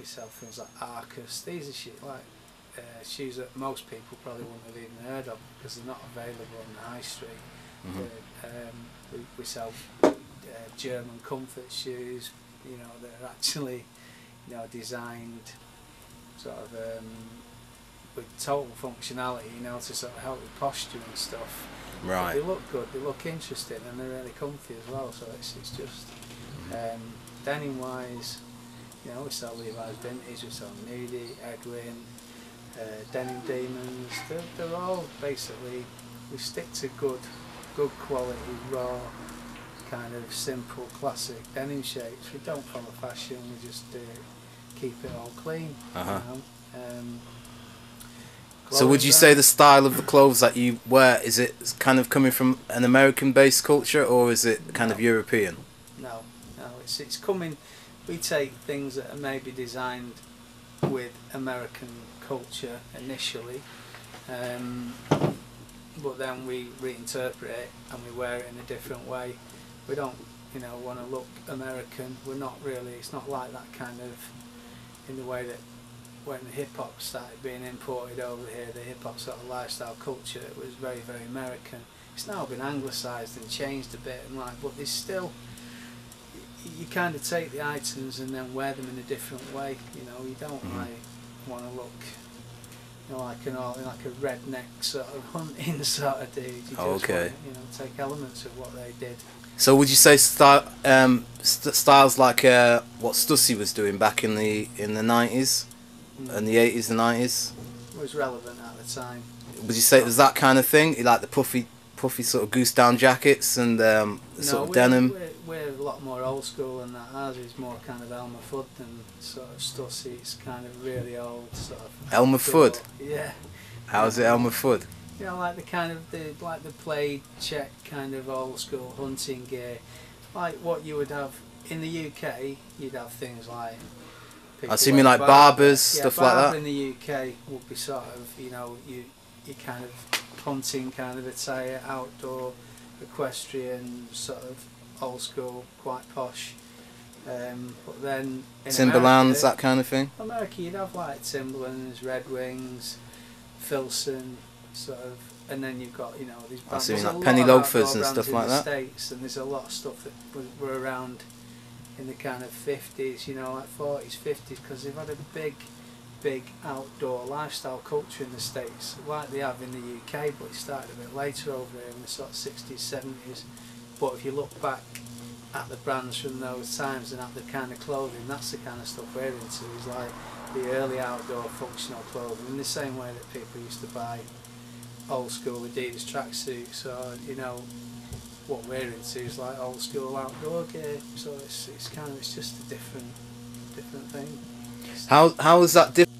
we sell things like Arcus. These are shoes that most people probably wouldn't have even heard of because they're not available on the high street. We sell German comfort shoes, you know, that are actually, you know, designed sort of with total functionality, you know, to sort of help with posture and stuff. Right. But they look good, they look interesting, and they're really comfy as well. So it's just denim wise, you know, we sell Levi's Vintage, we sell Moody, Edwin, Denim Demons. They're all basically, we stick to good quality, raw, kind of simple, classic denim shapes. We don't follow fashion, we just keep it all clean. You know? So would you say the style of the clothes that you wear, is it kind of coming from an American-based culture, or is it kind of European? No, it's coming. We take things that are maybe designed with American culture initially, but then we reinterpret it and we wear it in a different way. We don't, you know, want to look American. We're not really. It's not like that kind of, in the way that when hip hop started being imported over here, the hip hop sort of lifestyle culture, it was very, very American. It's now been anglicised and changed a bit, and but there's still, you kind of take the items and then wear them in a different way. You know, you don't want to look, you know, like a redneck sort of hunting sort of dude. You just want to, you know, take elements of what they did. So would you say styles like what Stussy was doing back in the 90s and the 80s and 90s? It was relevant at the time. Would you say it was that kind of thing? You like the puffy sort of goose down jackets and sort of denim? We're a lot more old school than that. Ours is more kind of Elmer Fudd than sort of Stussy. It's kind of really old sort of. Elmer Fudd? Yeah. How's it Elmer Fudd? You know, like the kind of the plaid check kind of old school hunting gear, like what you would have in the UK. You'd have things like. I see, me like barbers, stuff like that. In the UK would be sort of, you know, you kind of hunting kind of attire, outdoor, equestrian, sort of old school, quite posh. But then in Timberlands, that kind of thing. America, you'd have like Timberlands, Red Wings, Filson, sort of, and then you've got, you know, these brands. I see, like penny loafers and stuff like that. States, and there's a lot of stuff that were around in the kind of 50s, you know, like 40s, 50s, because they've had a big outdoor lifestyle culture in the States, like they have in the UK, but it started a bit later over here in the sort of 60s, 70s. But if you look back at the brands from those times and at the kind of clothing, that's the kind of stuff we're into, is like the early outdoor functional clothing, in the same way that people used to buy old school Adidas tracksuits, or, you know, what we're into is like old school outdoor gear. So it's just a different thing. How is that different